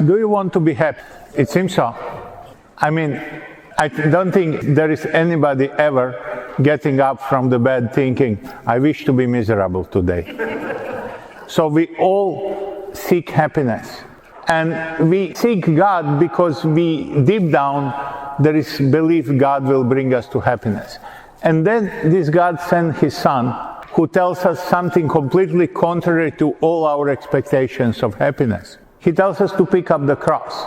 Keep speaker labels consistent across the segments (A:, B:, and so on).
A: do you want to be happy? It seems so. I mean, I don't think there is anybody ever getting up from the bed thinking, I wish to be miserable today. So we all seek happiness. And we seek God because we, deep down, there is belief God will bring us to happiness. And then this God sent His Son, who tells us something completely contrary to all our expectations of happiness. He tells us to pick up the cross.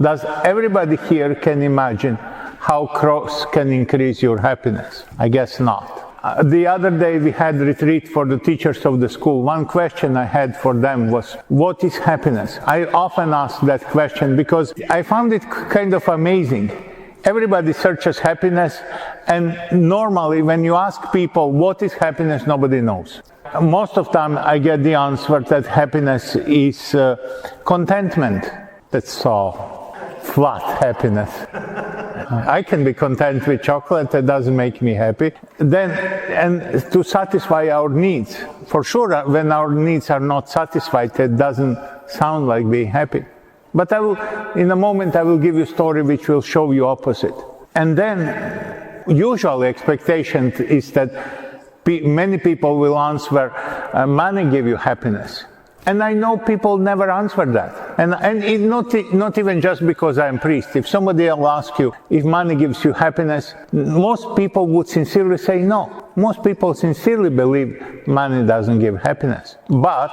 A: Does everybody here can imagine how cross can increase your happiness? I guess not. The other day we had retreat for the teachers of the school. One question I had for them was, what is happiness? I often ask that question because I found it kind of amazing. Everybody searches happiness, and normally when you ask people what is happiness, nobody knows. Most of the time I get the answer that happiness is contentment. That's all. Flat happiness. I can be content with chocolate, that doesn't make me happy. Then, and to satisfy our needs. For sure, when our needs are not satisfied, it doesn't sound like being happy. But I will, in a moment, I will give you a story which will show you opposite. And then, usually expectation is that many people will answer, money gives you happiness. And I know people never answer that. And it not even just because I'm a priest. If somebody else asks you if money gives you happiness, most people would sincerely say no. Most people sincerely believe money doesn't give happiness. But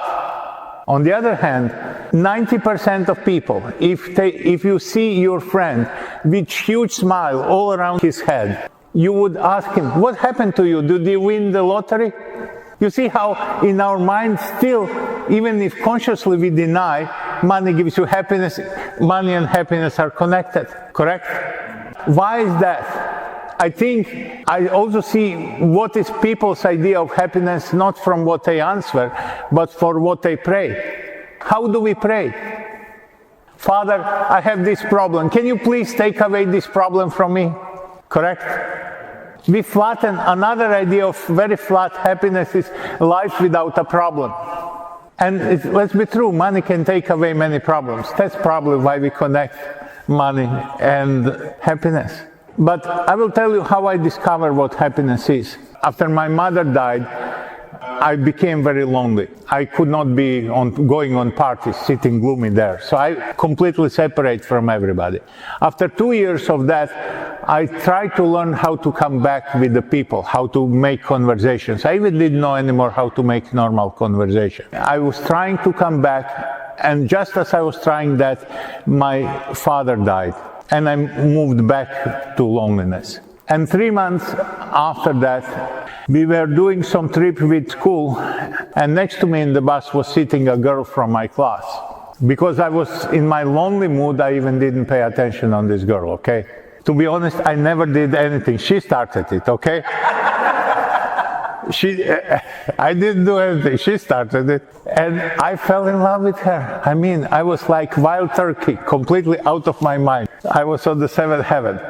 A: on the other hand, 90% of people, if you see your friend with huge smile all around his head, you would ask him, what happened to you? Did you win the lottery? You see how in our mind still, even if consciously we deny, money gives you happiness, money and happiness are connected, correct? Why is that? I think I also see what is people's idea of happiness, not from what they answer, but for what they pray. How do we pray? Father, I have this problem. Can you please take away this problem from me? Correct? We flatten another idea of very flat happiness is life without a problem. And let's be true, money can take away many problems. That's probably why we connect money and happiness. But I will tell you how I discovered what happiness is. After my mother died, I became very lonely. I could not be going on parties, sitting gloomy there. So I completely separate from everybody. After 2 years of that, I tried to learn how to come back with the people, how to make conversations. I even didn't know anymore how to make normal conversation. I was trying to come back, and just as I was trying that, my father died. And I moved back to loneliness. And 3 months after that, we were doing some trip with school, and next to me in the bus was sitting a girl from my class. Because I was in my lonely mood, I even didn't pay attention on this girl, okay? To be honest, I never did anything. She started it, okay? I didn't do anything. She started it. And I fell in love with her. I mean, I was like wild turkey, completely out of my mind. I was on the seventh heaven.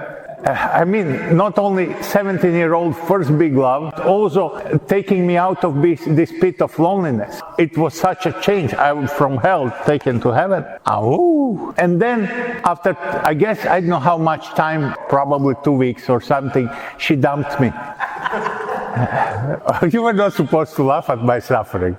A: I mean, not only 17-year-old first big love, also taking me out of this pit of loneliness. It was such a change. I was from hell taken to heaven. Oh. And then after, I guess, I don't know how much time, probably 2 weeks or something, she dumped me. You were not supposed to laugh at my suffering.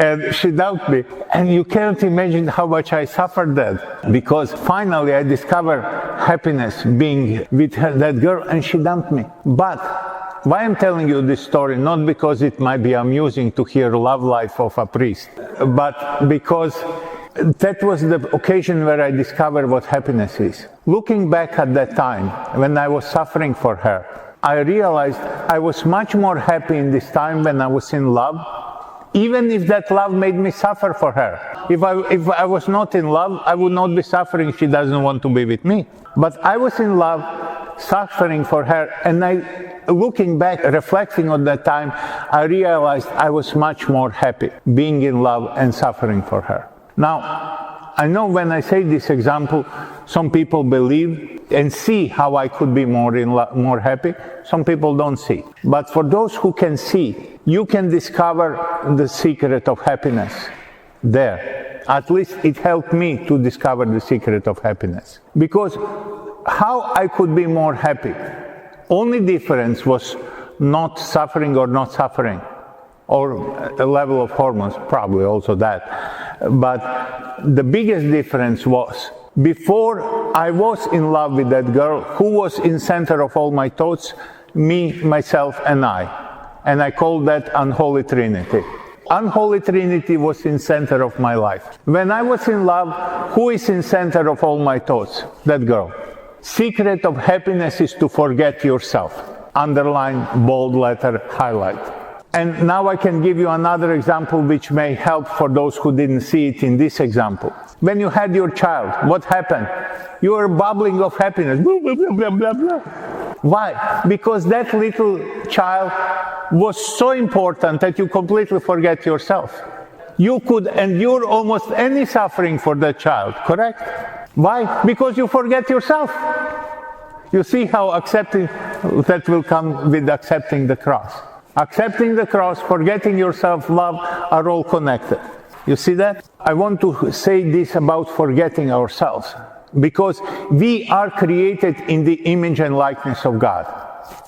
A: And she dumped me. And you can't imagine how much I suffered then. Because finally I discovered happiness being with that girl, and she dumped me. But why I'm telling you this story? Not because it might be amusing to hear love life of a priest, but because that was the occasion where I discovered what happiness is. Looking back at that time, when I was suffering for her, I realized I was much more happy in this time when I was in love, even if that love made me suffer for her. If I was not in love, I would not be suffering. She doesn't want to be with me. But I was in love, suffering for her, and looking back, reflecting on that time, I realized I was much more happy being in love and suffering for her. Now, I know when I say this example, some people believe and see how I could be more happy. Some people don't see. But for those who can see, you can discover the secret of happiness there. At least it helped me to discover the secret of happiness. Because how I could be more happy? Only difference was not suffering or not suffering, or a level of hormones, probably also that. But the biggest difference was, before I was in love with that girl, who was in center of all my thoughts? Me, myself, and I. And I called that Unholy Trinity. Unholy Trinity was in center of my life. When I was in love, who is in center of all my thoughts? That girl. Secret of happiness is to forget yourself. Underline, bold letter, highlight. And now I can give you another example which may help for those who didn't see it in this example. When you had your child, what happened? You were bubbling of happiness. Blah, blah, blah, blah, blah, blah. Why? Because that little child was so important that you completely forget yourself. You could endure almost any suffering for that child, correct? Why? Because you forget yourself. You see how accepting that will come with accepting the cross. Accepting the cross, forgetting yourself, love are all connected. You see that? I want to say this about forgetting ourselves, because we are created in the image and likeness of God.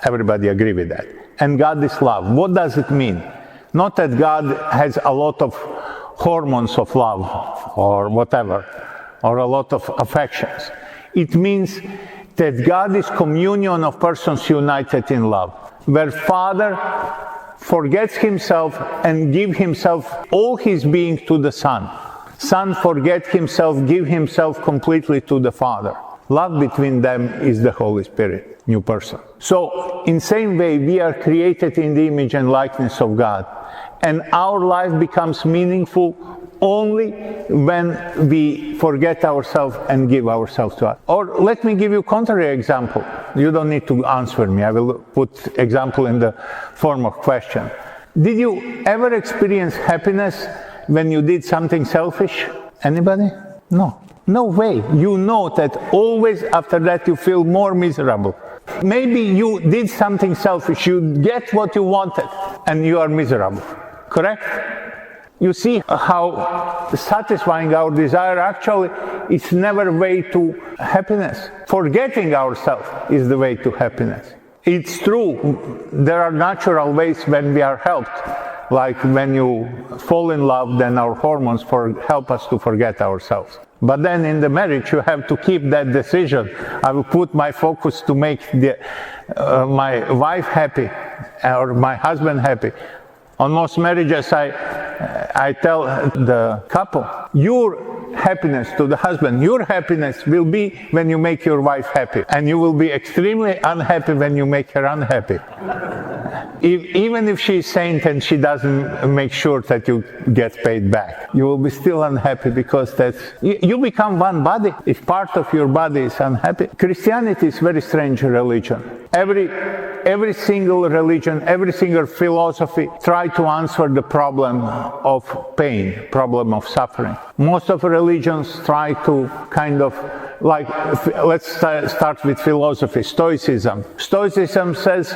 A: Everybody agree with that? And God is love. What does it mean? Not that God has a lot of hormones of love or whatever, or a lot of affections. It means that God is communion of persons united in love, where Father forgets himself and gives himself all his being to the Son. Son forgets himself, give himself completely to the Father. Love between them is the Holy Spirit, new person. So, in same way, we are created in the image and likeness of God. And our life becomes meaningful only when we forget ourselves and give ourselves to us. Or let me give you a contrary example. You don't need to answer me. I will put example in the form of question. Did you ever experience happiness when you did something selfish? Anybody? No. No way. You know that always after that you feel more miserable. Maybe you did something selfish, you get what you wanted, and you are miserable. Correct? You see how satisfying our desire actually is never way to happiness. Forgetting ourselves is the way to happiness. It's true, there are natural ways when we are helped. Like when you fall in love, then our hormones help us to forget ourselves. But then in the marriage, you have to keep that decision. I will put my focus to make my wife happy or my husband happy. On most marriages, I tell the couple, your happiness to the husband, your happiness will be when you make your wife happy. And you will be extremely unhappy when you make her unhappy. Even if she's saint and she doesn't make sure that you get paid back, you will be still unhappy, because you become one body. If part of your body is unhappy. Christianity is a very strange religion. Every single religion, every single philosophy try to answer the problem of pain, problem of suffering. Most of religions try to kind of, like, let's start with philosophy, Stoicism. Stoicism says,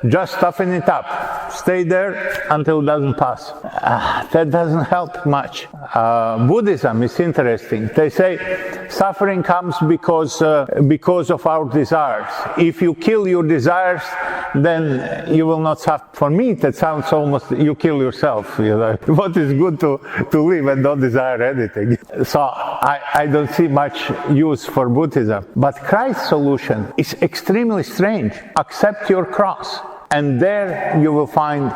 A: just toughen it up. Stay there until it doesn't pass. That doesn't help much. Buddhism is interesting. They say suffering comes because of our desires. If you kill your desires, then you will not suffer. For me, that sounds almost you kill yourself. You know, what is good to live and don't desire anything? So I don't see much use for Buddhism. But Christ's solution is extremely strange. Accept your cross. And there you will find,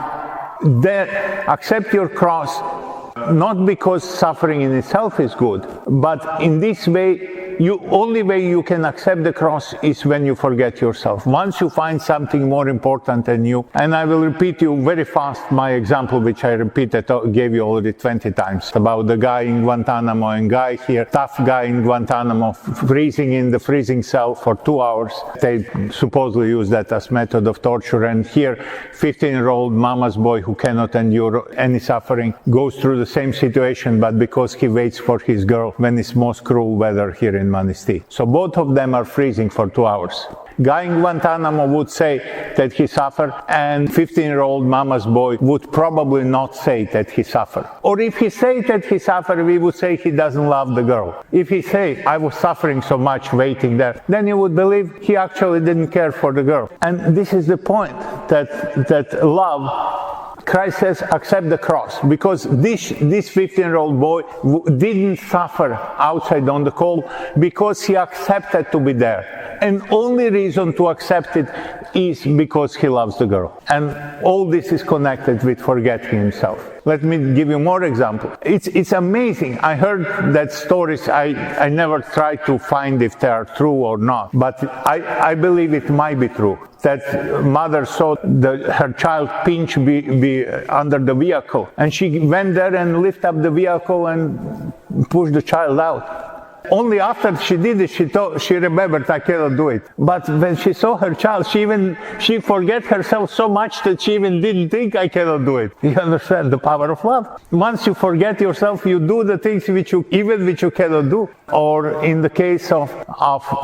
A: accept your cross, not because suffering in itself is good, but in this way, only way you can accept the cross is when you forget yourself. Once you find something more important than you, and I will repeat you very fast my example, which I gave you already 20 times, about the guy in Guantanamo and guy here, tough guy in Guantanamo, freezing in the freezing cell for 2 hours. They supposedly use that as method of torture, and here 15-year-old mama's boy who cannot endure any suffering goes through the same situation, but because he waits for his girl when it's most cruel weather here in in Manistee. So both of them are freezing for 2 hours. Guy in Guantanamo would say that he suffered, and 15-year-old mama's boy would probably not say that he suffered. Or if he said that he suffered, we would say he doesn't love the girl. If he say, I was suffering so much waiting there, then you would believe he actually didn't care for the girl. And this is the point, that love, Christ says, accept the cross, because this 15-year-old boy didn't suffer outside on the cold because he accepted to be there. And only reason to accept it is because he loves the girl. And all this is connected with forgetting himself. Let me give you more example. It's amazing. I heard that stories. I never tried to find if they are true or not, but I believe it might be true. That mother saw her child pinch be under the vehicle, and she went there and lifted up the vehicle and pushed the child out. Only after she did it, she remembered, I cannot do it. But when she saw her child, she forget herself so much that she even didn't think, I cannot do it. You understand the power of love? Once you forget yourself, you do the things which you cannot do. Or in the case of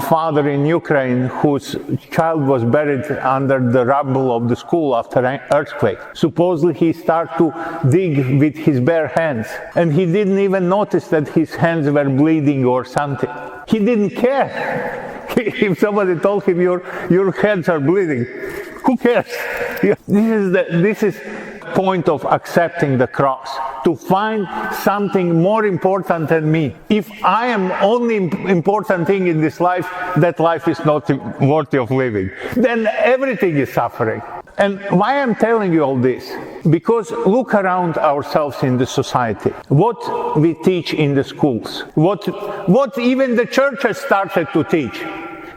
A: father in Ukraine, whose child was buried under the rubble of the school after an earthquake. Supposedly he started to dig with his bare hands, and he didn't even notice that his hands were bleeding or something. He didn't care. If somebody told him your hands are bleeding, who cares? This is point of accepting the cross, to find something more important than me. If I am only important thing in this life, that life is not worthy of living. Then everything is suffering. And why I'm telling you all this? Because look around ourselves in the society. What we teach in the schools. What even the church has started to teach.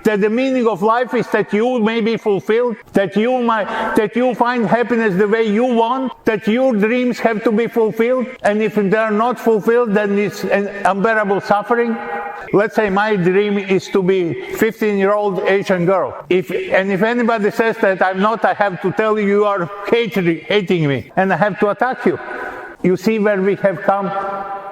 A: That the meaning of life is that you may be fulfilled, that you find happiness the way you want, that your dreams have to be fulfilled, and if they are not fulfilled, then it's an unbearable suffering. Let's say my dream is to be 15-year-old Asian girl. If anybody says that I'm not, I have to tell you, you are hating me, and I have to attack you. You see where we have come?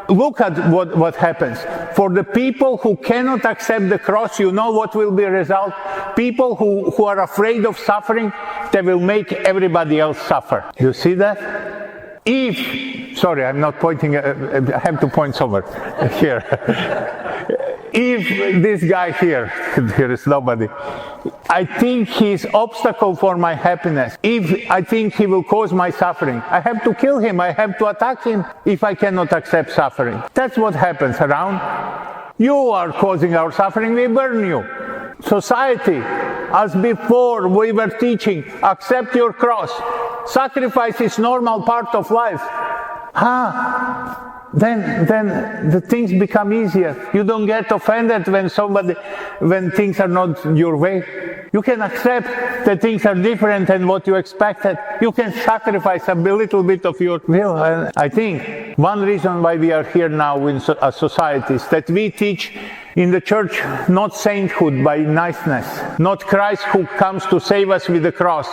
A: Look at what happens. For the people who cannot accept the cross, you know what will be the result? People who are afraid of suffering, they will make everybody else suffer. You see that? Sorry, I'm not pointing, I have to point somewhere. Here. If this guy here, there is nobody, I think he's obstacle for my happiness. If I think he will cause my suffering, I have to kill him, I have to attack him if I cannot accept suffering. That's what happens around. You are causing our suffering, we burn you. Society, as before we were teaching, accept your cross. Sacrifice is normal part of life. Then the things become easier. You don't get offended when things are not your way. You can accept that things are different than what you expected. You can sacrifice a little bit of your will. And I think one reason why we are here now in a society is that we teach in the church not sainthood by niceness, not Christ who comes to save us with the cross,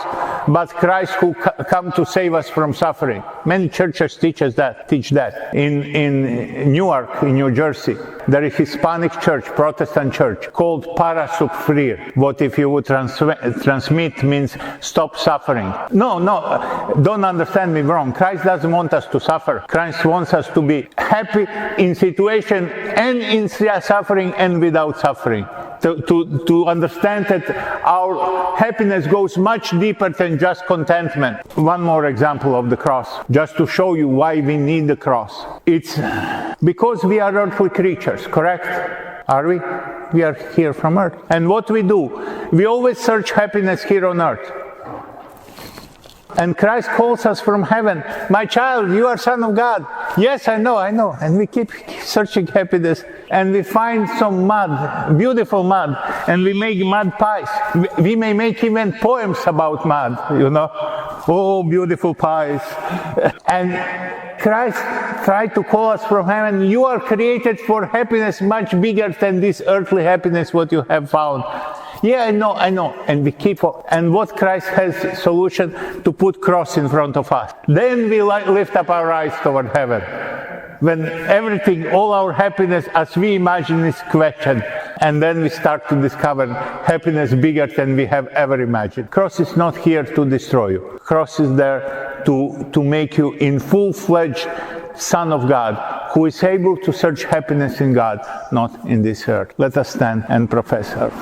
A: but Christ who comes to save us from suffering. Many churches teach that. In Newark, in New Jersey, there is a Hispanic church, Protestant church, called Para Sufrir. What if you would transmit means stop suffering. No, don't understand me wrong. Christ doesn't want us to suffer. Christ wants us to be happy in situation and in suffering and without suffering. To understand that our happiness goes much deeper than just contentment. One more example of the cross, just to show you why we need the cross. It's because we are earthly creatures, correct? Are we? We are here from earth. And what we do, we always search happiness here on earth. And Christ calls us from heaven, my child, you are Son of God. Yes, I know. And we keep searching happiness. And we find some mud, beautiful mud, and we make mud pies. We may make even poems about mud, Oh, beautiful pies. And Christ tried to call us from heaven, you are created for happiness much bigger than this earthly happiness what you have found. Yeah, I know. And we keep on. And what Christ has solution to put cross in front of us. Then we lift up our eyes toward heaven. When everything, all our happiness as we imagine is questioned. And then we start to discover happiness bigger than we have ever imagined. Cross is not here to destroy you. Cross is there to make you in full-fledged Son of God, who is able to search happiness in God, not in this earth. Let us stand and profess our faith.